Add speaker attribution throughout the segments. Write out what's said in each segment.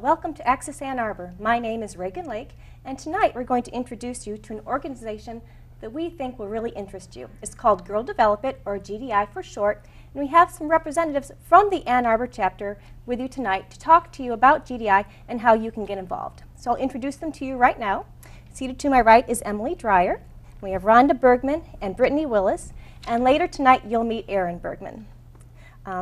Speaker 1: Welcome to Access Ann Arbor. My name is Reagan Lake, and tonight we're going to introduce you to an organization that we think will really interest you. It's called Girl Develop It, or GDI for short, and we have some representatives from the Ann Arbor chapter with you tonight to talk to you about GDI and how you can get involved. So I'll introduce them to you right now. Seated to my right is Emily Dreyer. We have Rhonda Bergman and Brittney Willis, and later tonight you'll meet Erin Bergman.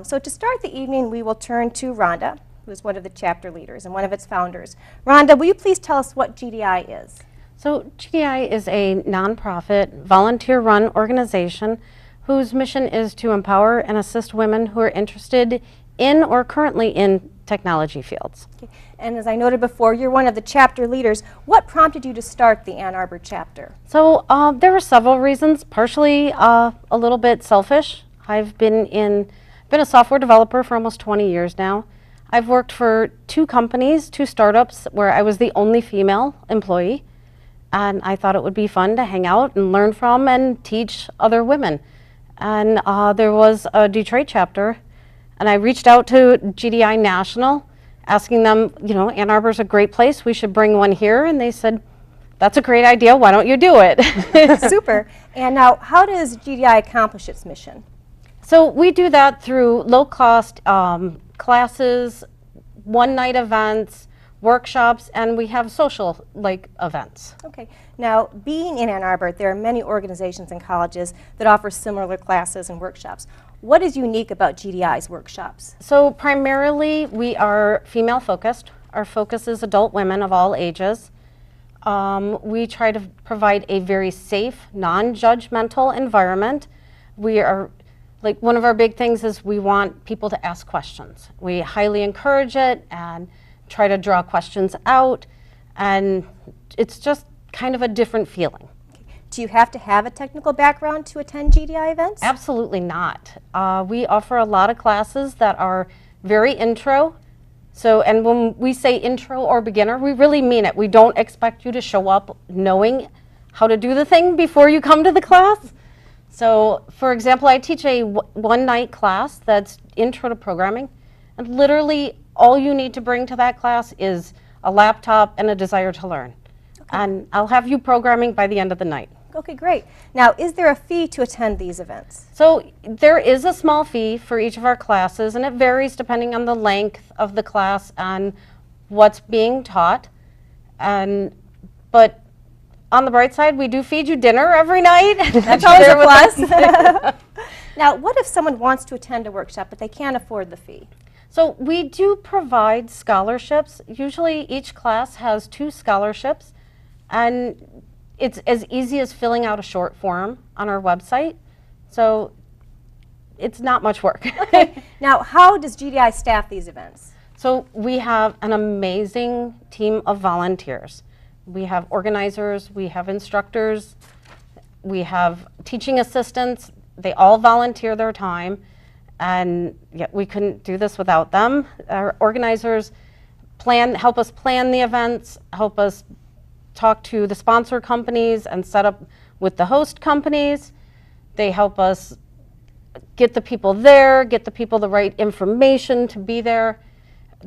Speaker 1: So to start the evening, we will turn to Rhonda, who is one of the chapter leaders and one of its founders. Rhonda, will you please tell us what GDI is?
Speaker 2: So GDI is a nonprofit, volunteer-run organization whose mission is to empower and assist women who are interested in or currently in technology fields.
Speaker 1: Okay. And as I noted before, you're one of the chapter leaders. What prompted you to start the Ann Arbor chapter?
Speaker 2: So there were several reasons, partially a little bit selfish. I've been a software developer for almost 20 years now. I've worked for two companies, two startups, where I was the only female employee, and I thought it would be fun to hang out and learn from and teach other women. And there was a Detroit chapter, and I reached out to GDI National, asking them, you know, Ann Arbor's a great place, we should bring one here, and they said, that's a great idea, why don't you do it?
Speaker 1: Super. And now, how does GDI accomplish its mission?
Speaker 2: So we do that through low-cost classes, one-night events, workshops, and we have social events.
Speaker 1: Okay. Now, being in Ann Arbor, there are many organizations and colleges that offer similar classes and workshops. What is unique about GDI's workshops?
Speaker 2: So primarily, we are female-focused. Our focus is adult women of all ages. We try to provide a very safe, non-judgmental environment. We are one of our big things is we want people to ask questions. We highly encourage it and try to draw questions out, and it's just kind of a different feeling.
Speaker 1: Okay. Do you have to have a technical background to attend GDI events?
Speaker 2: Absolutely not. We offer a lot of classes that are very intro. So, and when we say intro or beginner, we really mean it. We don't expect you to show up knowing how to do the thing before you come to the class. So, for example, I teach a one-night class that's intro to programming, and literally all you need to bring to that class is a laptop and a desire to learn. Okay. And I'll have you programming by the end of the night.
Speaker 1: Okay, great. Now, is there a fee to attend these events?
Speaker 2: So there is a small fee for each of our classes, and it varies depending on the length of the class and what's being taught. But on the bright side, we do feed you dinner every night.
Speaker 1: That's always a plus. Now, what if someone wants to attend a workshop but they can't afford the fee?
Speaker 2: So we do provide scholarships. Usually each class has 2 scholarships, and it's as easy as filling out a short form on our website. So it's not much work.
Speaker 1: Okay. Now, how does GDI staff these events?
Speaker 2: So we have an amazing team of volunteers. We have organizers, we have instructors, we have teaching assistants. They all volunteer their time, and yet we couldn't do this without them. Our organizers help us plan the events, help us talk to the sponsor companies and set up with the host companies. They help us get the people there, get the people the right information to be there.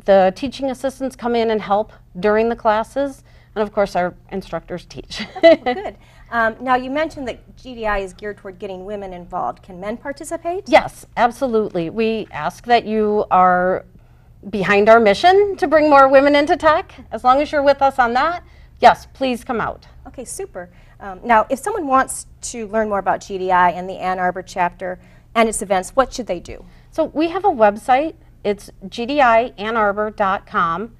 Speaker 2: The teaching assistants come in and help during the classes. And of course, our instructors teach.
Speaker 1: Oh, good. Now, you mentioned that GDI is geared toward getting women involved. Can men participate?
Speaker 2: Yes, absolutely. We ask that you are behind our mission to bring more women into tech. As long as you're with us on that, yes, please come out.
Speaker 1: Okay, super. Now, if someone wants to learn more about GDI and the Ann Arbor chapter and its events, what should they do?
Speaker 2: So we have a website. It's gdiannarbor.com,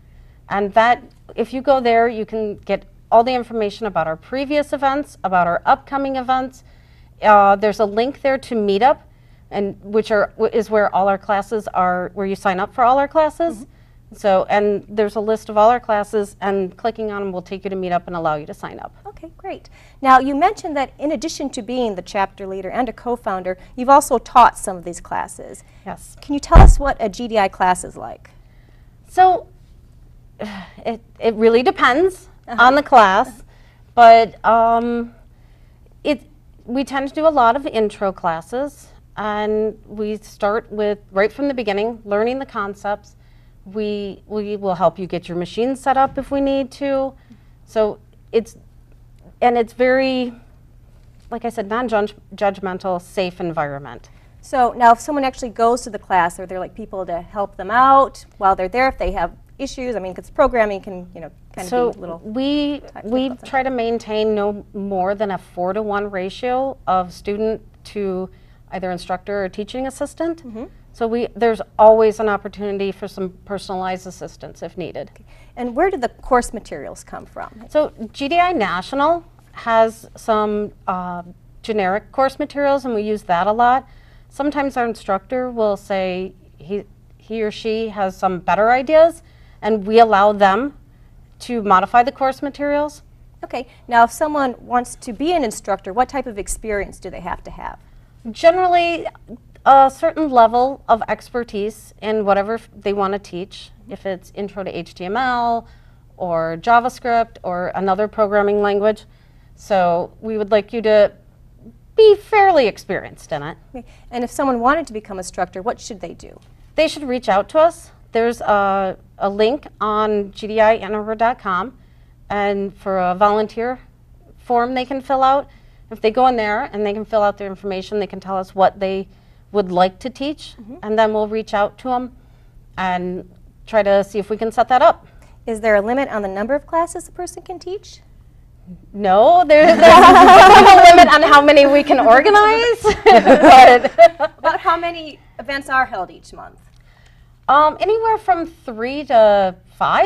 Speaker 2: and that, if you go there, you can get all the information about our previous events, about our upcoming events. There's a link there to Meetup, and is where all our classes are, where you sign up for all our classes. Mm-hmm. So, and there's a list of all our classes, and clicking on them will take you to Meetup and allow you to sign up.
Speaker 1: Okay, great. Now, you mentioned that in addition to being the chapter leader and a co-founder, you've also taught some of these classes.
Speaker 2: Yes.
Speaker 1: Can you tell us what a GDI class is like?
Speaker 2: So, it really depends on the class, but we tend to do a lot of intro classes, and we start with, right from the beginning, learning the concepts. We will help you get your machine set up if we need to. So it's very, like I said, non-judgmental, safe environment.
Speaker 1: So now if someone actually goes to the class, are there like people to help them out while they're there if they have issues? I mean, because programming can, kind of be a little...
Speaker 2: we try to maintain no more than a 4-to-1 ratio of student to either instructor or teaching assistant. So there's always an opportunity for some personalized assistance if needed.
Speaker 1: Okay. And where do the course materials come from?
Speaker 2: So GDI National has some generic course materials, and we use that a lot. Sometimes our instructor will say he or she has some better ideas, and we allow them to modify the course materials.
Speaker 1: Okay. Now, if someone wants to be an instructor, what type of experience do they have to have?
Speaker 2: Generally, a certain level of expertise in whatever they want to teach, if it's intro to HTML or JavaScript or another programming language. So we would like you to be fairly experienced in it.
Speaker 1: Okay. And if someone wanted to become an instructor, what should they do?
Speaker 2: They should reach out to us. There's a link on gdiannarbor.com, and for a volunteer form they can fill out. If they go in there and they can fill out their information, they can tell us what they would like to teach, and then we'll reach out to them and try to see if we can set that up.
Speaker 1: Is there a limit on the number of classes a person can teach?
Speaker 2: No, there's no limit on how many we can organize. But
Speaker 1: About how many events are held each month?
Speaker 2: Anywhere from 3 to 5.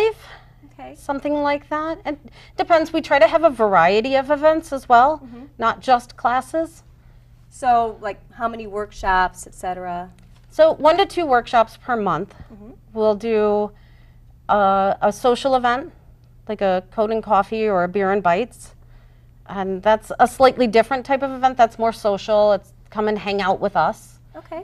Speaker 1: Okay.
Speaker 2: Something like that. It depends. We try to have a variety of events as well, not just classes.
Speaker 1: So, like, how many workshops, etc.?
Speaker 2: So 1 to 2 workshops per month. We'll do a social event, like a code and coffee or a beer and bites. And that's a slightly different type of event. That's more social. It's come and hang out with us.
Speaker 1: Okay.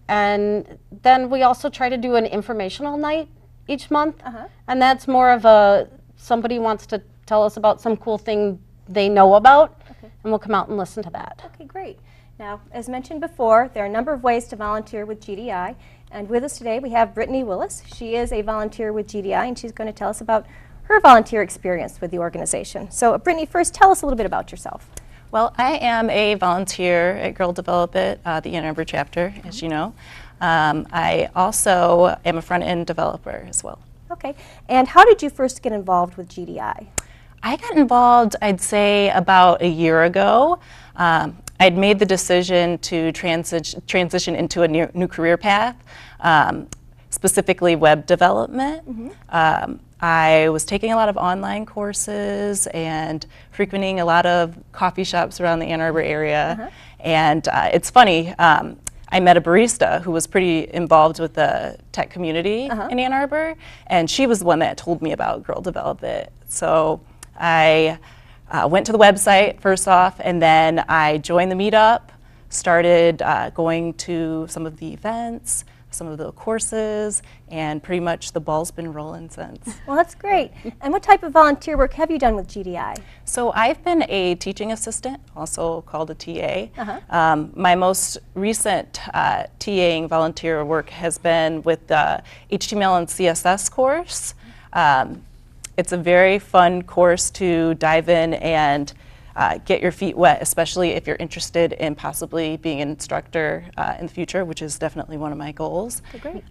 Speaker 2: And then we also try to do an informational night each month. And that's more of somebody wants to tell us about some cool thing they know about, and we'll come out and listen to that.
Speaker 1: Okay, great. Now, as mentioned before, there are a number of ways to volunteer with GDI. And with us today, we have Brittney Willis. She is a volunteer with GDI, and she's going to tell us about her volunteer experience with the organization. So, Brittney, first tell us a little bit about yourself.
Speaker 3: Well, I am a volunteer at Girl Develop It, the Ann Arbor chapter, as you know. I also am a front-end developer as well.
Speaker 1: Okay. And how did you first get involved with GDI?
Speaker 3: I got involved, I'd say, about a year ago. I'd made the decision to transition into a new career path, specifically web development. I was taking a lot of online courses and frequenting a lot of coffee shops around the Ann Arbor area. And it's funny, I met a barista who was pretty involved with the tech community in Ann Arbor, and she was the one that told me about Girl Develop It. So I went to the website first off, and then I joined the meetup, started going to some of the events, some of the courses, and pretty much the ball's been rolling since.
Speaker 1: Well, that's great. And what type of volunteer work have you done with GDI?
Speaker 3: So I've been a teaching assistant, also called a TA. My most recent TAing volunteer work has been with the HTML and CSS course. It's a very fun course to dive in and get your feet wet, especially if you're interested in possibly being an instructor in the future, which is definitely one of my goals.
Speaker 1: Okay, great.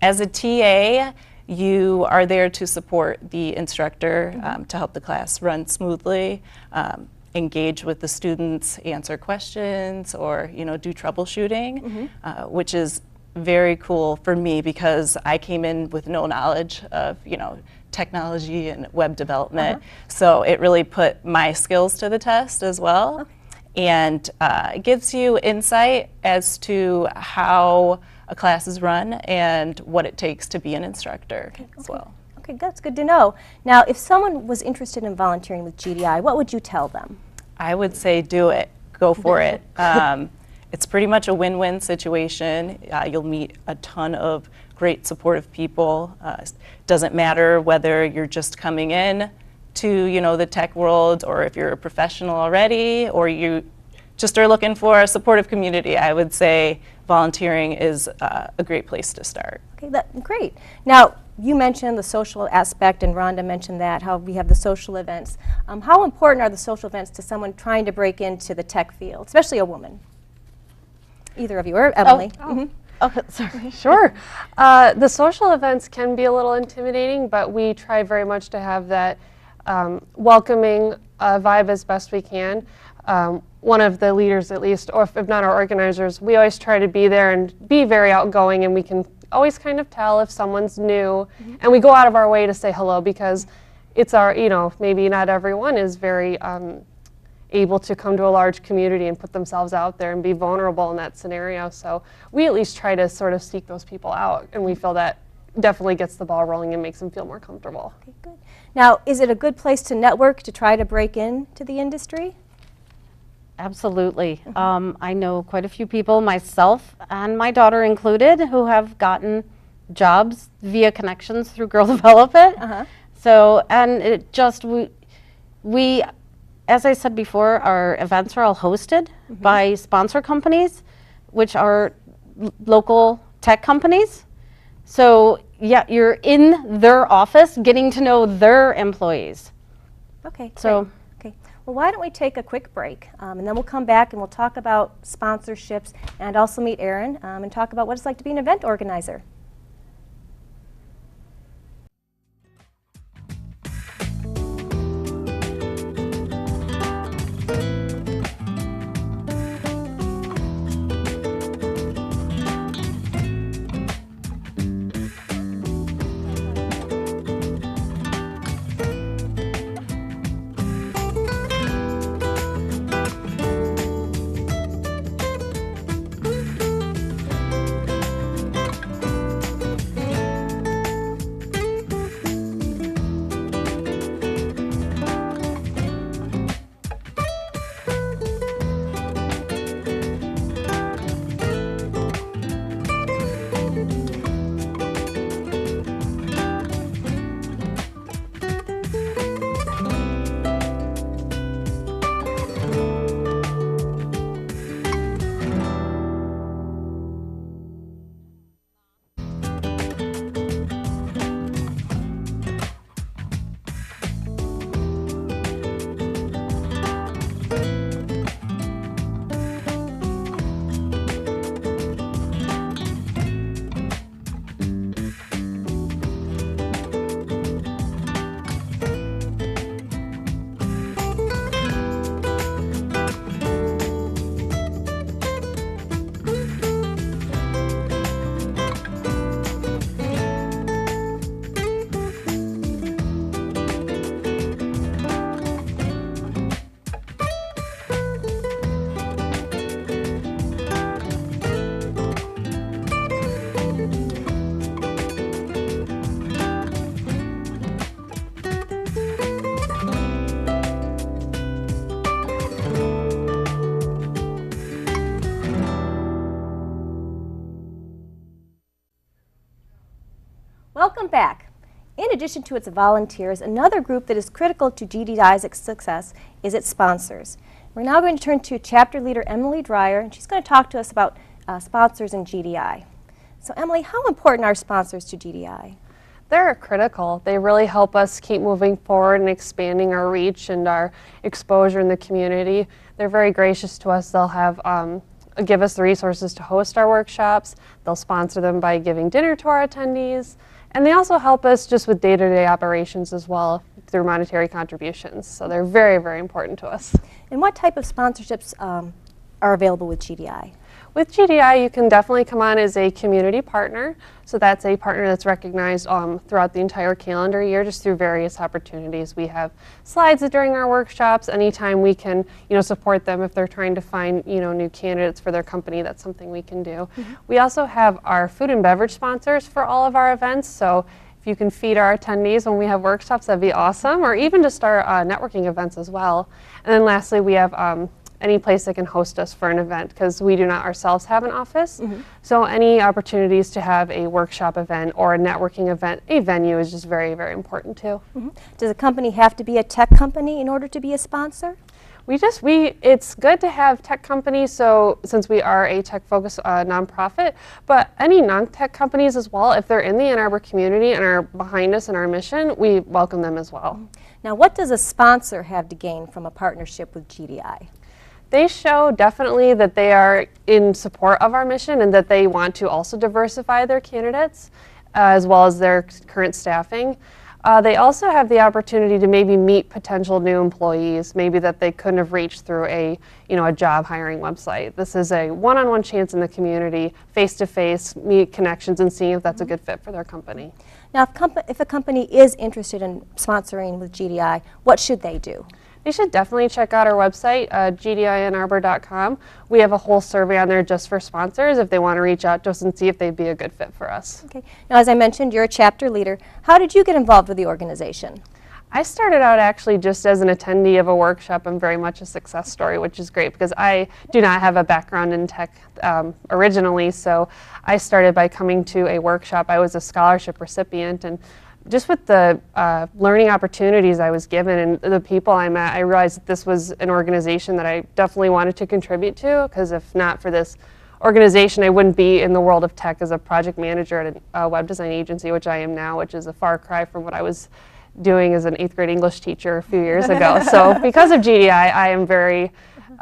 Speaker 3: As a TA, you are there to support the instructor to help the class run smoothly, engage with the students, answer questions, or do troubleshooting, which is very cool for me because I came in with no knowledge of technology and web development, so it really put my skills to the test as well, and it gives you insight as to how a class is run and what it takes to be an instructor as well.
Speaker 1: Okay, that's good to know. Now, if someone was interested in volunteering with GDI, what would you tell them?
Speaker 3: I would say do it. Go for it. It's pretty much a win-win situation. You'll meet a ton of great supportive people. Doesn't matter whether you're just coming in to the tech world, or if you're a professional already, or you just are looking for a supportive community, I would say volunteering is a great place to start.
Speaker 1: Okay, great. Now, you mentioned the social aspect, and Rhonda mentioned that, how we have the social events. How important are the social events to someone trying to break into the tech field, especially a woman? Either of you, or Emily.
Speaker 2: Oh, sorry.
Speaker 4: Sure. The social events can be a little intimidating, but we try very much to have that welcoming vibe as best we can. One of the leaders, at least, or if not our organizers, we always try to be there and be very outgoing, and we can always kind of tell if someone's new, and we go out of our way to say hello, because it's our, maybe not everyone is very able to come to a large community and put themselves out there and be vulnerable in that scenario. So we at least try to sort of seek those people out, and we feel that definitely gets the ball rolling and makes them feel more comfortable.
Speaker 1: Okay, good. Now, is it a good place to network to try to break into the industry?
Speaker 2: Absolutely. I know quite a few people, myself and my daughter included, who have gotten jobs via connections through Girl Develop It. So, and it just, we, as I said before, our events are all hosted by sponsor companies, which are local tech companies. So, yeah, you're in their office getting to know their employees.
Speaker 1: Okay,
Speaker 2: So.
Speaker 1: great. Okay. Well, why don't we take a quick break, and then we'll come back and we'll talk about sponsorships and also meet Erin and talk about what it's like to be an event organizer. Welcome back. In addition to its volunteers, another group that is critical to GDI's success is its sponsors. We're now going to turn to chapter leader Emily Dreyer, and she's going to talk to us about sponsors in GDI. So Emily, how important are sponsors to GDI?
Speaker 4: They're critical. They really help us keep moving forward and expanding our reach and our exposure in the community. They're very gracious to us. They'll have give us the resources to host our workshops. They'll sponsor them by giving dinner to our attendees. And they also help us just with day-to-day operations as well through monetary contributions. So they're very, very important to us.
Speaker 1: And what type of sponsorships are available with GDI?
Speaker 4: With GDI, you can definitely come on as a community partner. So that's a partner that's recognized throughout the entire calendar year, just through various opportunities. We have slides during our workshops. Anytime we can, support them if they're trying to find, new candidates for their company, that's something we can do. We also have our food and beverage sponsors for all of our events. So if you can feed our attendees when we have workshops, that'd be awesome, or even just our networking events as well. And then lastly, we have any place that can host us for an event, because we do not ourselves have an office. So any opportunities to have a workshop event or a networking event, a venue is just very, very important too.
Speaker 1: Does a company have to be a tech company in order to be a sponsor?
Speaker 4: It's good to have tech companies, so since we are a tech-focused nonprofit, but any non-tech companies as well, if they're in the Ann Arbor community and are behind us in our mission, we welcome them as well.
Speaker 1: Now, what does a sponsor have to gain from a partnership with GDI?
Speaker 4: They show definitely that they are in support of our mission and that they want to also diversify their candidates as well as their current staffing. They also have the opportunity to maybe meet potential new employees, maybe that they couldn't have reached through a job hiring website. This is a one-on-one chance in the community, face-to-face, meet connections and seeing if that's a good fit for their company.
Speaker 1: Now, if a company is interested in sponsoring with GDI, what should they do?
Speaker 4: They should definitely check out our website, gdiannarbor.com. We have a whole survey on there just for sponsors if they want to reach out to us and see if they'd be a good fit for us.
Speaker 1: Okay. Now, as I mentioned, you're a chapter leader. How did you get involved with the organization?
Speaker 4: I started out actually just as an attendee of a workshop. I'm very much a success story, which is great because I do not have a background in tech originally, so I started by coming to a workshop. I was a scholarship recipient, and just with the learning opportunities I was given and the people I met, I realized that this was an organization that I definitely wanted to contribute to, because if not for this organization, I wouldn't be in the world of tech as a project manager at a web design agency, which I am now, which is a far cry from what I was doing as an 8th grade English teacher a few years ago. So because of GDI, I am very,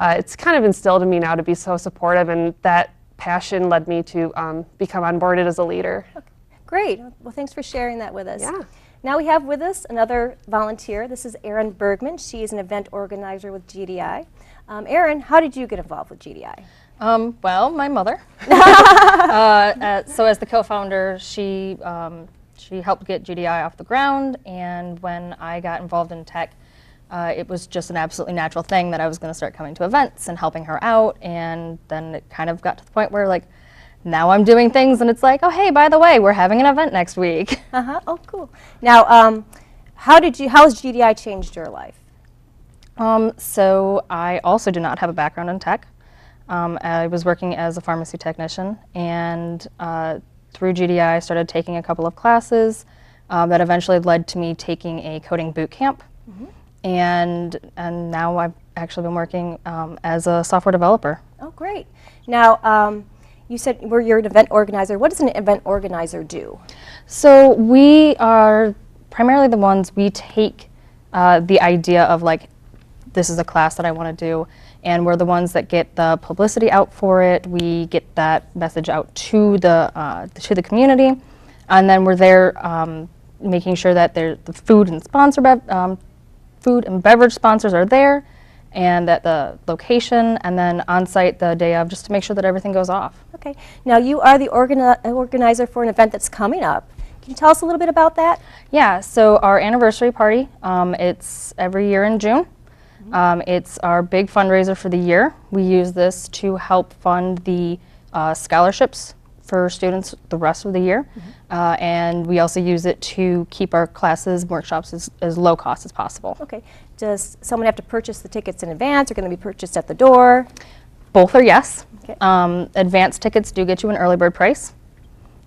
Speaker 4: it's kind of instilled in me now to be so supportive, and that passion led me to become onboarded as a leader.
Speaker 1: Okay. Great. Well, thanks for sharing that with us.
Speaker 4: Yeah.
Speaker 1: Now we have with us another volunteer. This is Erin Bergman. She is an event organizer with GDI. Erin, how did you get involved with GDI?
Speaker 5: Well, my mother. So as the co-founder, she helped get GDI off the ground, and when I got involved in tech, it was just an absolutely natural thing that I was going to start coming to events and helping her out, and then it kind of got to the point where, like, now I'm doing things and it's like, oh, hey, by the way, we're having an event next week.
Speaker 1: Oh, cool. Now, how has GDI changed your life?
Speaker 5: So I also do not have a background in tech. I was working as a pharmacy technician, and through GDI I started taking a couple of classes that eventually led to me taking a coding boot camp. And now I've actually been working as a software developer.
Speaker 1: Oh, great. Now, you said you're an event organizer. What does an event organizer do?
Speaker 5: So we are primarily the ones, we take the idea of, like, this is a class that I want to do, and we're the ones that get the publicity out for it. We get that message out to the community, and then we're there making sure that the food and beverage sponsors are there, and at the location, and then on site the day of, just to make sure that everything goes off.
Speaker 1: Okay. Now, you are the organizer for an event that's coming up. Can you tell us a little bit about that?
Speaker 5: Yeah, so our anniversary party, it's every year in June. It's our big fundraiser for the year. We use this to help fund the scholarships for students the rest of the year, and we also use it to keep our classes, workshops as low cost as possible.
Speaker 1: Okay. Does someone have to purchase the tickets in advance, or going to be purchased at the door?
Speaker 5: Both are yes.
Speaker 1: Okay.
Speaker 5: Advanced tickets do get you an early bird price,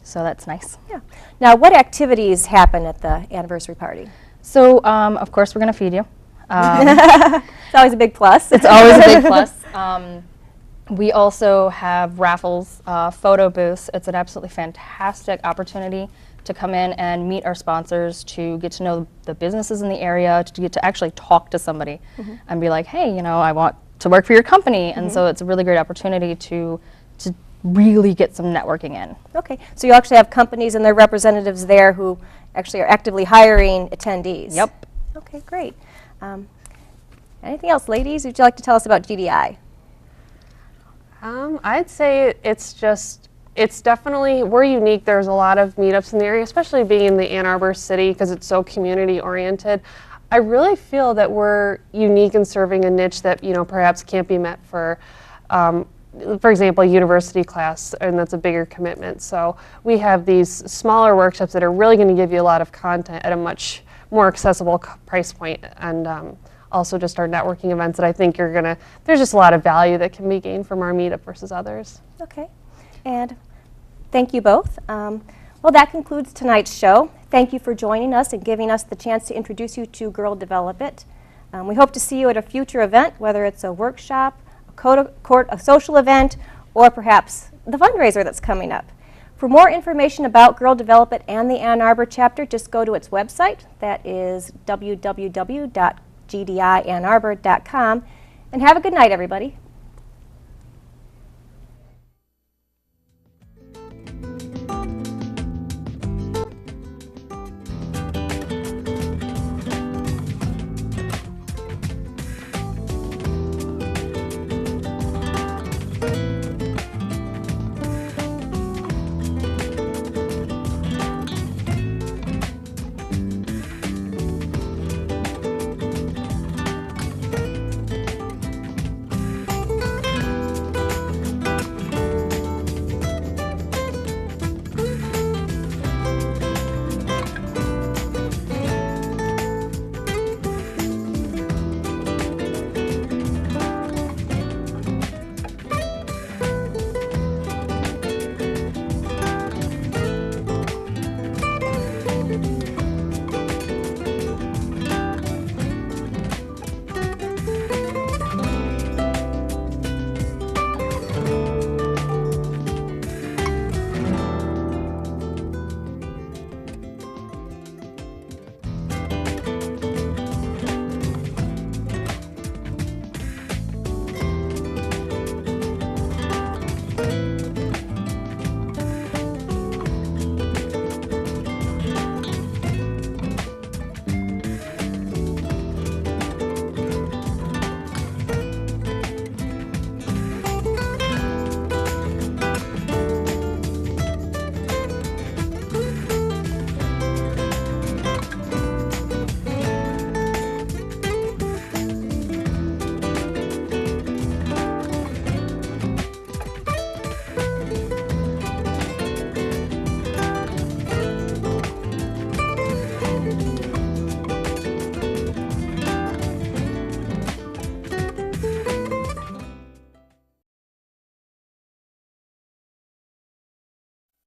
Speaker 5: so that's nice.
Speaker 1: Yeah. Now, what activities happen at the anniversary party?
Speaker 5: So, of course, we're going to feed you.
Speaker 1: It's always a big plus.
Speaker 5: It's always a big plus. We also have raffles, photo booths. It's an absolutely fantastic opportunity to come in and meet our sponsors, to get to know the businesses in the area, to get to actually talk to somebody and be like, hey, I want to work for your company. And so it's a really great opportunity to really get some networking in.
Speaker 1: Okay, so you actually have companies and their representatives there who actually are actively hiring attendees.
Speaker 5: Yep.
Speaker 1: Okay, great. Anything else, ladies, would you like to tell us about GDI?
Speaker 4: I'd say it's definitely, we're unique. There's a lot of meetups in the area, especially being in the Ann Arbor city because it's so community oriented. I really feel that we're unique in serving a niche that, perhaps can't be met for example, a university class, and that's a bigger commitment. So we have these smaller workshops that are really going to give you a lot of content at a much more accessible price point, and also just our networking events that I think there's just a lot of value that can be gained from our meetup versus others.
Speaker 1: Okay. And thank you both. Well, that concludes tonight's show. Thank you for joining us and giving us the chance to introduce you to Girl Develop It. We hope to see you at a future event, whether it's a workshop, a social event, or perhaps the fundraiser that's coming up. For more information about Girl Develop It and the Ann Arbor chapter, just go to its website. That is www.gdiannarbor.com. And have a good night, everybody.